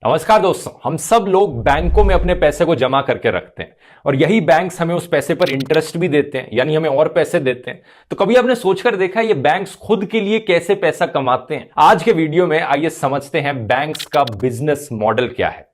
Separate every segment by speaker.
Speaker 1: नमस्कार दोस्तों, हम सब लोग बैंकों में अपने पैसे को जमा करके रखते हैं और यही बैंक्स हमें उस पैसे पर इंटरेस्ट भी देते हैं, यानी हमें और पैसे देते हैं। तो कभी आपने सोचकर देखा है ये बैंक्स खुद के लिए कैसे पैसा कमाते हैं? आज के वीडियो में आइए समझते हैं बैंक्स का बिजनेस मॉडल क्या है।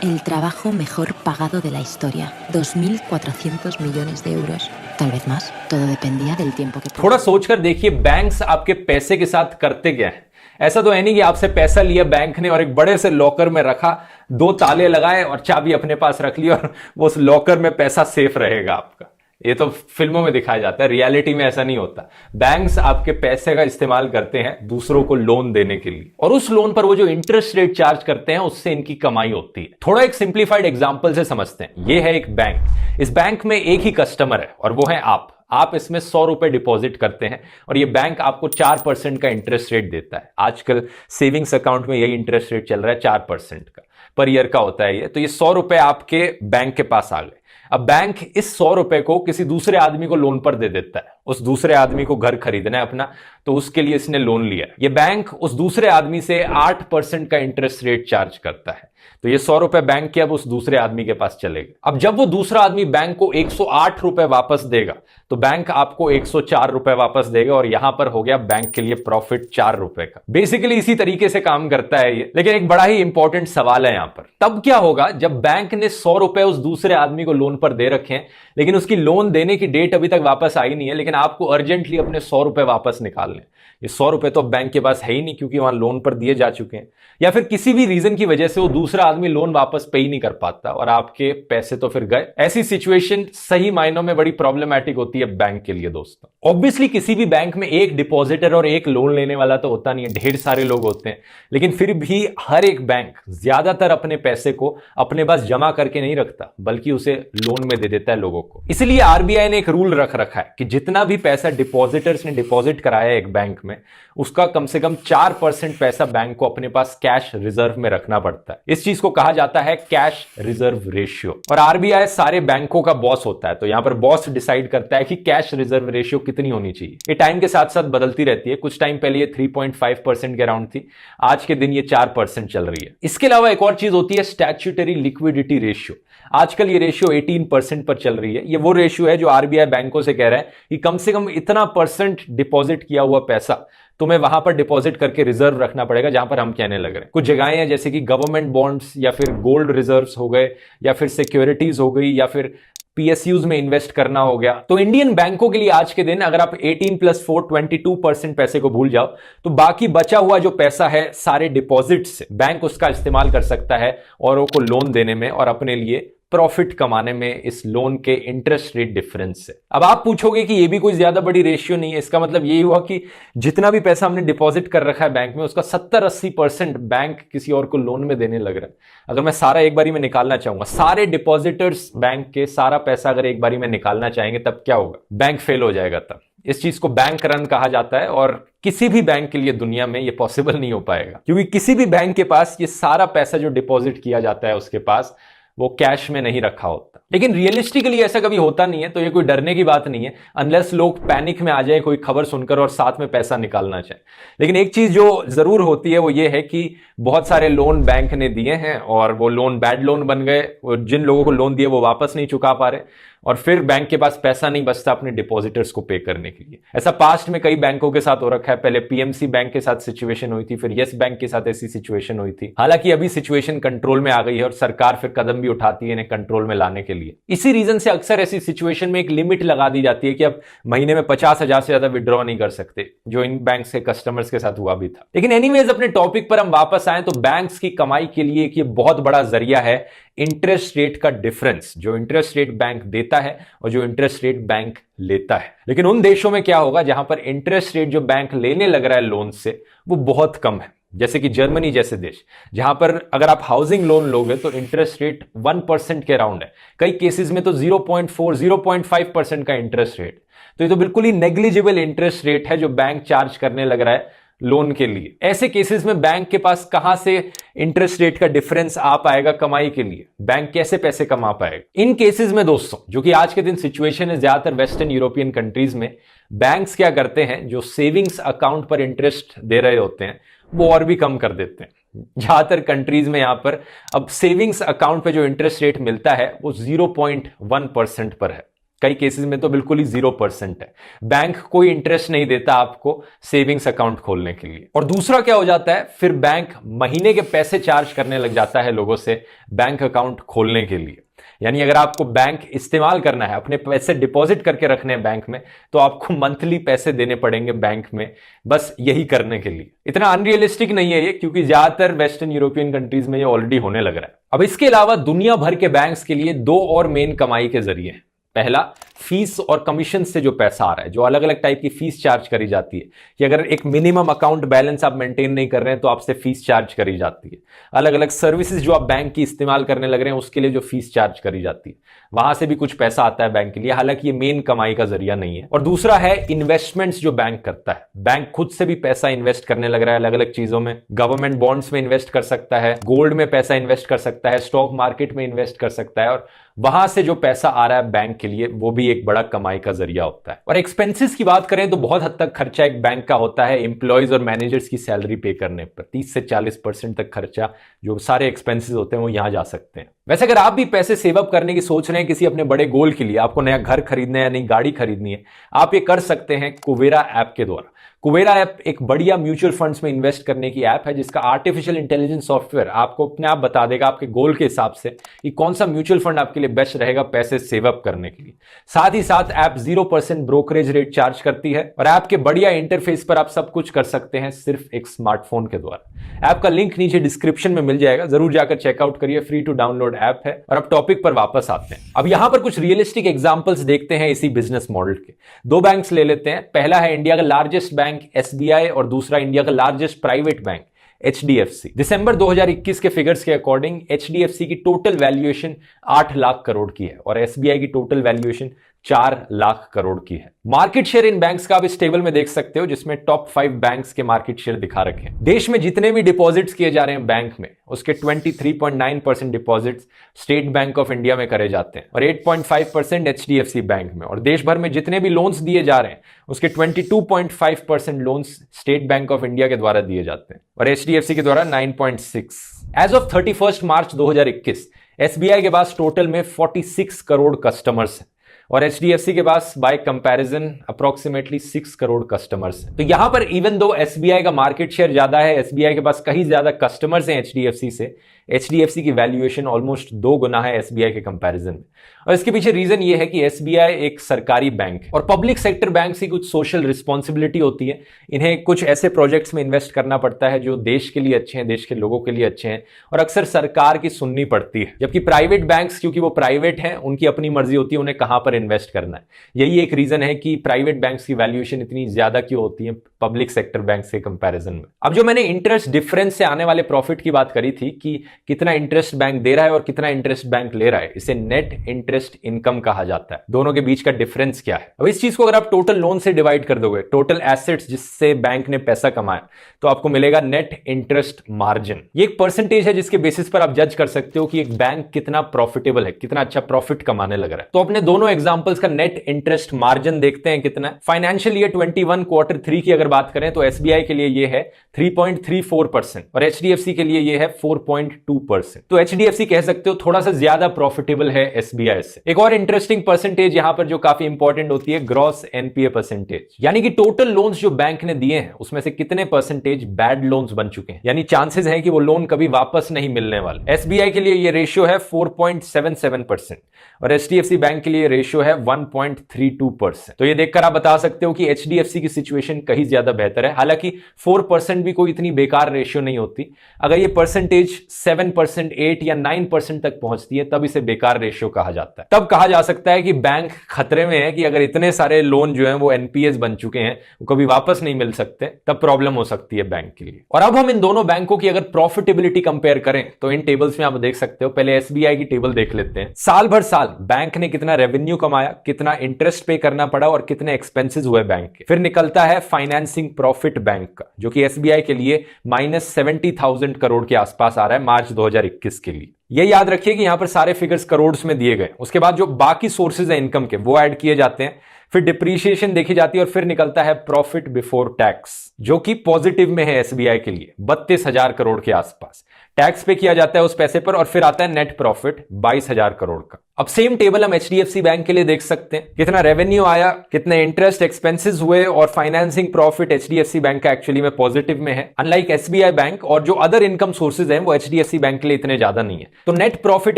Speaker 2: El trabajo mejor pagado de la historia, 2.400 millones de euros, tal vez más, todo dependía del tiempo que...
Speaker 1: थोड़ा सोचकर देखिए, बैंक्स आपके पैसे के साथ करते क्या है। ऐसा तो है नहीं कि आपसे पैसा लिया बैंक ने और एक बड़े से लॉकर में रखा, दो ताले लगाए और चाबी अपने पास रख ली और वो उस लॉकर में पैसा सेफ रहेगा आपका। ये तो फिल्मों में दिखाया जाता है, रियलिटी में ऐसा नहीं होता। बैंक्स आपके पैसे का इस्तेमाल करते हैं दूसरों को लोन देने के लिए, और उस लोन पर वो जो इंटरेस्ट रेट चार्ज करते हैं उससे इनकी कमाई होती है। थोड़ा एक सिंप्लीफाइड एग्जांपल से समझते हैं। ये है एक बैंक, इस बैंक में एक ही कस्टमर है और वो है आप इसमें 100 रुपए डिपॉजिट करते हैं और ये बैंक आपको 4% का इंटरेस्ट रेट देता है। आजकल सेविंग्स अकाउंट में यही इंटरेस्ट रेट चल रहा है, 4% का पर ईयर का होता है ये। तो ये 100 रुपए आपके बैंक के पास आ गए। अब बैंक इस 100 रुपए को किसी दूसरे आदमी को लोन पर दे देता है। उस दूसरे आदमी को घर खरीदना है अपना, तो उसके लिए इसने लोन लिया। ये बैंक उस दूसरे आदमी से 8% का इंटरेस्ट रेट चार्ज करता है। तो ये 100 रुपए बैंक के अब उस दूसरे आदमी के पास चलेगा। अब जब वो दूसरा आदमी बैंक को 108 रुपए वापस देगा तो बैंक आपको 104 रुपए वापस देगा और यहां पर हो गया बैंक के लिए प्रॉफिट 4 रुपए का। बेसिकली इसी तरीके से काम करता है ये। लेकिन एक बड़ा ही इंपॉर्टेंट सवाल है यहां पर, तब क्या होगा जब बैंक ने 100 रुपए उस दूसरे आदमी को लोन पर दे रखे हैं, लेकिन उसकी लोन देने की डेट अभी तक वापस आई नहीं है, लेकिन आपको अर्जेंटली अपने 100 रुपए वापस निकालने। ये 100 रुपए तो बैंक के पास है ही नहीं क्योंकि वहां लोन पर दिए जा चुके हैं, या फिर किसी भी रीजन की वजह से वो दूसरा आदमी लोन वापस पे ही नहीं कर पाता और आपके पैसे तो फिर गए। ऐसी सिचुएशन सही मायनों में बड़ी प्रॉब्लमैटिक होती है बैंक के लिए दोस्तों। ऑब्वियसली किसी भी बैंक में एक डिपॉजिटर और एक लोन लेने वाला तो होता नहीं है, ढेर सारे लोग होते हैं, लेकिन फिर भी हर एक बैंक ज्यादातर अपने पैसे को अपने पास जमा करके नहीं रखता, बल्कि उसे लोन में दे देता है लोगों को। इसलिए आरबीआई ने एक रूल रख रखा है कि जितना भी पैसा डिपॉजिटर्स ने डिपॉजिट कराया है एक बैंक में, उसका कम से कम 4% पैसा बैंक को अपने पास कैश रिजर्व में रखना पड़ता है। इस चीज को कहा जाता है कैश रिजर्व रेशियो। और आरबीआई सारे बैंकों का बॉस होता है, तो यहां पर बॉस डिसाइड करता है कि कैश रिजर्व रेशियो कितनी होनी चाहिए। ये टाइम के साथ साथ बदलती रहती है। कुछ टाइम पहले ये 3.5% के अराउंड थी, आज के दिन ये 4% चल रही है। इसके अलावा एक और चीज होती है स्टैट्यूटरी लिक्विडिटी रेशियो। आजकल ये रेशियो 18% पर चल रही है। ये वो रेशियो है जो आरबीआई बैंकों से कह रहा है कि कम से कम इतना परसेंट डिपॉजिट किया हुआ पैसा तुम्हें वहां पर डिपॉजिट करके रिजर्व रखना पड़ेगा जहां पर हम कहने लग रहे हैं। कुछ जगहें हैं जैसे कि गवर्नमेंट बॉन्ड्स या फिर गोल्ड रिजर्व्स हो गए, या फिर सिक्योरिटीज हो गई, या फिर पीएसयूज में इन्वेस्ट करना हो गया। तो इंडियन बैंकों के लिए आज के दिन अगर आप 18+4 22% पैसे को भूल जाओ तो बाकी बचा हुआ जो पैसा है सारे डिपॉजिट से बैंक उसका इस्तेमाल कर सकता है औरों को लोन देने में और अपने लिए प्रॉफिट कमाने में इस लोन के इंटरेस्ट रेट डिफरेंस से। अब आप पूछोगे कि ये भी कोई ज्यादा बड़ी रेशियो नहीं है। इसका मतलब यही हुआ कि जितना भी पैसा हमने डिपॉजिट कर रखा है बैंक में, उसका 70-80% बैंक किसी और को लोन में देने लग रहा है। अगर मैं सारा एक बारी में निकालना चाहूंगा, सारे डिपॉजिटर्स बैंक के सारा पैसा अगर एक बारी में निकालना चाहेंगे, तब क्या होगा? बैंक फेल हो जाएगा। तब इस चीज को बैंक रन कहा जाता है और किसी भी बैंक के लिए दुनिया में ये पॉसिबल नहीं हो पाएगा, क्योंकि किसी भी बैंक के पास ये सारा पैसा जो डिपॉजिट किया जाता है उसके पास वो कैश में नहीं रखा होता। लेकिन रियलिस्टिकली ऐसा कभी होता नहीं है, तो ये कोई डरने की बात नहीं है, अनलेस लोग पैनिक में आ जाए कोई खबर सुनकर और साथ में पैसा निकालना चाहे। लेकिन एक चीज जो जरूर होती है वो ये है कि बहुत सारे लोन बैंक ने दिए हैं और वो लोन बैड लोन बन गए। जिन लोगों को लोन दिए वो वापस नहीं चुका पा रहे और फिर बैंक के पास पैसा नहीं बचता अपने डिपॉजिटर्स को पे करने के लिए। ऐसा पास्ट में कई बैंकों के साथ हो रखा है। पहले पीएमसी बैंक के साथ सिचुएशन हुई थी, फिर यस बैंक के साथ ऐसी सिचुएशन हुई थी। हालांकि अभी सिचुएशन कंट्रोल में आ गई है और सरकार फिर कदम भी उठाती है इन्हें कंट्रोल में लाने के लिए। इसी रीजन से अक्सर ऐसी सिचुएशन में एक लिमिट लगा दी जाती है कि अब महीने में 50,000 से ज्यादा विड्रॉ नहीं कर सकते, जो इन बैंक के कस्टमर्स के साथ हुआ भी था। लेकिन एनीवेज अपने टॉपिक पर हम वापस आए तो बैंक्स की कमाई के लिए एक ये बहुत बड़ा जरिया है इंटरेस्ट रेट का डिफरेंस, जो इंटरेस्ट रेट बैंक देता है और जो इंटरेस्ट रेट बैंक लेता है। लेकिन उन देशों में क्या होगा जहां पर इंटरेस्ट रेट जो बैंक लेने लग रहा है लोन से वो बहुत कम है, जैसे कि जर्मनी जैसे देश, जहां पर अगर आप हाउसिंग लोन लोगे तो इंटरेस्ट रेट 1% के अराउंड है, कई केसेस में तो 0.4 0.5% का इंटरेस्ट रेट। तो ये तो बिल्कुल ही नेग्लिजिबल इंटरेस्ट रेट है जो बैंक चार्ज करने लग रहा है लोन के लिए। ऐसे केसेस में बैंक के पास कहां से इंटरेस्ट रेट का डिफरेंस आ पाएगा कमाई के लिए, बैंक कैसे पैसे कमा पाएगा। इन केसेस में दोस्तों, जो कि आज के दिन सिचुएशन है ज्यादातर वेस्टर्न यूरोपियन कंट्रीज में, बैंक्स क्या करते हैं, जो सेविंग्स अकाउंट पर इंटरेस्ट दे रहे होते हैं वो और भी कम कर देते हैं। ज्यादातर कंट्रीज में यहां पर अब सेविंग्स अकाउंट पे जो इंटरेस्ट रेट मिलता है वो 0.1% पर है। कई केसेस में तो बिल्कुल ही 0% है। बैंक कोई इंटरेस्ट नहीं देता आपको सेविंग्स अकाउंट खोलने के लिए। और दूसरा क्या हो जाता है, फिर बैंक महीने के पैसे चार्ज करने लग जाता है लोगों से बैंक अकाउंट खोलने के लिए। यानी अगर आपको बैंक इस्तेमाल करना है, अपने पैसे डिपॉजिट करके रखने हैं बैंक में, तो आपको मंथली पैसे देने पड़ेंगे बैंक में बस यही करने के लिए। इतना अनरियलिस्टिक नहीं है ये, क्योंकि ज्यादातर वेस्टर्न यूरोपियन कंट्रीज में ये ऑलरेडी होने लग रहा है। अब इसके अलावा दुनिया भर के बैंक्स के लिए दो और मेन कमाई के जरिए हैं। पहला, फीस और कमीशन से जो पैसा आ रहा है, जो अलग अलग टाइप की फीस चार्ज करी जाती है कि अगर एक मिनिमम अकाउंट बैलेंस आप मेंटेन नहीं कर रहे हैं तो आपसे फीस चार्ज करी जाती है। अलग अलग सर्विसेज जो आप बैंक की इस्तेमाल करने लग रहे हैं उसके लिए जो फीस चार्ज करी जाती है, वहां से भी कुछ पैसा आता है बैंक के लिए। हालांकि ये मेन कमाई का जरिया नहीं है। और दूसरा है इन्वेस्टमेंट्स जो बैंक करता है। बैंक खुद से भी पैसा इन्वेस्ट करने लग रहा है अलग अलग चीजों में। गवर्नमेंट बॉन्ड्स में इन्वेस्ट कर सकता है, गोल्ड में पैसा इन्वेस्ट कर सकता है, स्टॉक मार्केट में इन्वेस्ट कर सकता है, और वहां से जो पैसा आ रहा है बैंक के लिए वो भी एक बड़ा कमाई का जरिया होता है। और एक्सपेंसेस की बात करें तो बहुत हद तक खर्चा एक बैंक का होता है एम्प्लॉयज और मैनेजर्स की सैलरी पे करने पर। 30 से 40% तक खर्चा, जो सारे एक्सपेंसेस होते हैं वो यहां जा सकते हैं। वैसे अगर आप भी पैसे सेव अप करने की सोच रहे हैं किसी अपने बड़े गोल के लिए, आपको नया घर खरीदना है या नई गाड़ी खरीदनी है, आप ये कर सकते हैं कुवेरा ऐप के द्वारा। कुवेरा ऐप एक बढ़िया म्यूचुअल फंड्स में इन्वेस्ट करने की ऐप है, जिसका आर्टिफिशियल इंटेलिजेंस सॉफ्टवेयर आपको अपने आप बता देगा आपके गोल के हिसाब से कि कौन सा म्यूचुअल फंड आपके लिए बेस्ट रहेगा पैसे सेव अप करने के लिए। साथ ही साथ ऐप 0% ब्रोकरेज रेट चार्ज करती है और ऐप के बढ़िया इंटरफेस पर आप सब कुछ कर सकते हैं सिर्फ एक स्मार्टफोन के द्वारा। ऐप का लिंक नीचे डिस्क्रिप्शन में मिल जाएगा, जरूर जाकर चेकआउट करिए, फ्री टू डाउनलोड ऐप है। और अब टॉपिक पर वापस आते हैं। अब यहां पर कुछ रियलिस्टिक एग्जांपल्स देखते हैं इसी बिजनेस मॉडल के। दो बैंक्स ले लेते हैं। पहला है इंडिया का लार्जेस्ट बैंक एसबीआई और दूसरा इंडिया का लार्जेस्ट प्राइवेट बैंक एचडीएफसी। दिसंबर 2021 के फिगर्स के अकॉर्डिंग एचडीएफसी की टोटल वैल्यूएशन 8 लाख करोड़ की है और एसबीआई की टोटल वैल्यूएशन 4 लाख करोड़ की है। मार्केट शेयर इन बैंक्स का आप इस टेबल में देख सकते हो, जिसमें टॉप 5 बैंक्स के मार्केट शेयर दिखा रखे हैं। देश में जितने भी डिपॉजिट्स किए जा रहे हैं बैंक में, उसके 23.9% deposits state bank of India में करे जाते हैं और 8.5% एचडीएफसी बैंक में। और देश भर में जितने भी लोन्स दिए जा रहे हैं उसके 22.5% loans state bank of India के द्वारा दिए जाते हैं और एचडीएफसी के द्वारा 9.6। एज ऑफ 31 मार्च 2021 एसबीआई के पास टोटल में 46 करोड़ कस्टमर्स हैं और एचडीएफसी के पास by comparison approximately 6 crore customers हैं। तो यहां पर इवन दो एसबीआई का मार्केट शेयर ज्यादा है, एसबीआई के पास कहीं ज्यादा कस्टमर्स हैं एचडीएफसी से, एचडीएफसी की वैल्यूएशन ऑलमोस्ट 2 गुना है एसबीआई के कंपैरिजन में। और इसके पीछे रीजन ये है कि एसबीआई एक सरकारी बैंक है और पब्लिक सेक्टर बैंक की कुछ सोशल रिस्पॉन्सिबिलिटी होती है। इन्हें कुछ ऐसे प्रोजेक्ट्स में इन्वेस्ट करना पड़ता है जो देश के लिए अच्छे हैं, देश के लोगों के लिए अच्छे हैं और अक्सर सरकार की सुननी पड़ती है। जबकि प्राइवेट बैंक्स, क्योंकि वो प्राइवेट हैं, उनकी अपनी मर्जी होती है उन्हें कहां पर इन्वेस्ट करना है। यही एक रीजन है कि प्राइवेट बैंक्स की वैल्यूएशन इतनी ज्यादा क्यों होती है पब्लिक सेक्टर बैंक्स के कंपैरिजन में। अब जो मैंने इंटरेस्ट डिफरेंस से आने वाले प्रॉफिट की बात करी थी कि कितना इंटरेस्ट बैंक दे रहा है और कितना इंटरेस्ट बैंक ले रहा है, इसे नेट इंटरेस्ट इनकम कहा जाता है। दोनों के बीच का डिफरेंस क्या है? अब इस चीज को अगर आप टोटल लोन से डिवाइड कर दोगे, टोटल एसेट्स जिससे बैंक ने पैसा कमाया, तो आपको मिलेगा नेट इंटरेस्ट मार्जिन। ये एक परसेंटेज है जिसके बेसिस पर आप जज कर सकते हो कि एक बैंक कितना प्रॉफिटेबल है, कितना अच्छा प्रॉफिट कमाने लग रहा है। तो अपने दोनों एग्जांपल्स का नेट इंटरेस्ट मार्जिन देखते हैं कितना है। फाइनेंशियल ईयर 21 क्वार्टर 3 की अगर बात करें तो एसबीआई के लिए ये है 3.34% और एचडीएफसी के लिए ये है 4.2%। तो एचडीएफसी कह सकते हो थोड़ा सा ज्यादा प्रॉफिटेबल है एसबीआई से। एक और इंटरेस्टिंग परसेंटेज यहां पर जो काफी इंपॉर्टेंट होती है, ग्रॉस एनपीए परसेंटेज, यानी कि टोटल लोन्स जो बैंक ने दिए हैं उसमें से कितने परसेंटेज बैड लोन्स बन चुके हैं, यानी चांसेस है कि वो लोन कभी वापस नहीं मिलने वाले। एसबीआई के लिए ये रेशियो है 4.77% और एचडीएफसी बैंक के लिए रेशियो है 1.32%। तो ये देखकर आप बता सकते हो कि एचडीएफसी की सिचुएशन कहीं ज्यादा बेहतर है। हालांकि 4% भी कोई इतनी बेकार रेशियो नहीं होती। अगर ये परसेंटेज 7%, 8 या 9% तक पहुंचती है तब इसे बेकार रेशियो कहा जाता है। तब कहा जा सकता है कि बैंक खतरे में है कि अगर इतने सारे लोन जो हैं वो एनपीएस बन चुके हैं, वो कभी वापस नहीं मिल सकते, तब प्रॉब्लम हो सकती है बैंक के लिए। और अब हम इन दोनों बैंकों की अगर प्रॉफिटेबिलिटी कंपेयर करें तो इन टेबल्स में आप देख सकते हो। पहले एसबीआई की टेबल देख लेते हैं। साल भर साल बैंक ने कितना रेवेन्यू कमाया, कितना इंटरेस्ट पे करना पड़ा और कितने एक्सपेंसेस हुए बैंक के। फिर निकलता है फाइनेंस फाइनेंसिंग प्रॉफिट बैंक का, जो कि एसबीआई के लिए -70,000 करोड़ के आसपास आ रहा है मार्च 2021 के लिए। ये याद रखिए कि यहां पर सारे फिगर्स करोड़ में दिए गए। उसके बाद जो बाकी सोर्सेज है इनकम के वो ऐड किए जाते हैं, फिर डिप्रीशिएशन देखी जाती है और फिर निकलता है प्रॉफिट बिफोर टैक्स, जो कि पॉजिटिव में है एसबीआई के लिए 32,000 करोड़ के आसपास। टैक्स पे किया जाता है उस पैसे पर और फिर आता है नेट प्रॉफिट 22,000 करोड़ का। अब सेम टेबल हम एचडीएफसी बैंक के लिए देख सकते हैं, कितना रेवेन्यू आया, कितने इंटरेस्ट एक्सपेंसेस हुए और फाइनेंसिंग प्रॉफिट एचडीएफसी बैंक का एक्चुअली में पॉजिटिव में है। अनलाइक एसबीआई बैंक और जो अदर इनकम सोर्सेज हैं वो एचडीएफसी बैंक के लिए इतने ज्यादा नहीं है। तो नेट प्रॉफिट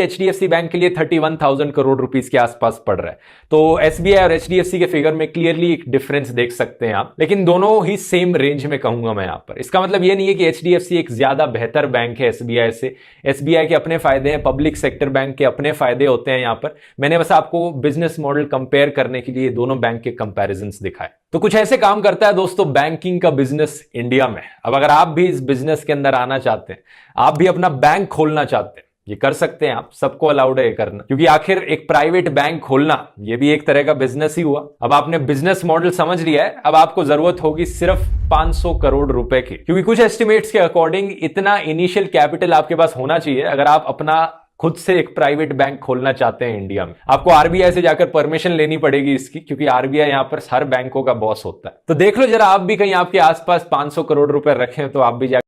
Speaker 1: एचडीएफसी बैंक के लिए 31,000 करोड़ रुपीस के आसपास पड़ रहा है। तो एसबीआई और एचडीएफसी के फिगर में क्लियरली एक डिफरेंस देख सकते हैं आप, लेकिन दोनों ही सेम रेंज में कहूंगा मैं यहां पर। इसका मतलब ये नहीं है कि एचडीएफसी एक ज्यादा बेहतर बैंक है एसबीआई से। एसबीआई के अपने फायदे हैं, पब्लिक सेक्टर बैंक के अपने फायदे होते हैं। यहां पर मैंने बस आपको बिजनेस मॉडल कंपेयर करने के लिए दोनों बैंक के कंपैरिजंस दिखाए। तो कुछ ऐसे काम करता है दोस्तों बैंकिंग का बिजनेस इंडिया में। अब अगर आप भी इस बिजनेस के अंदर आना चाहते हैं, आप भी अपना बैंक खोलना चाहते हैं, ये कर सकते हैं आप, सबको अलाउड है ये करना, क्योंकि आखिर एक प्राइवेट बैंक खोलना ये भी एक तरह का बिजनेस ही हुआ। अब आपने बिजनेस मॉडल समझ लिया है, अब आपको जरूरत होगी सिर्फ 500 करोड़ रुपए की, क्योंकि कुछ एस्टिमेट्स के अकॉर्डिंग इतना इनिशियल कैपिटल आपके पास होना चाहिए अगर आप अपना खुद से एक प्राइवेट बैंक खोलना चाहते हैं इंडिया में। आपको आरबीआई से जाकर परमिशन लेनी पड़ेगी इसकी, क्योंकि आरबीआई यहां पर हर बैंकों का बॉस होता है। तो देख लो जरा आप भी कहीं आपके आसपास 500 करोड़ रुपए रखें तो आप भी जाकर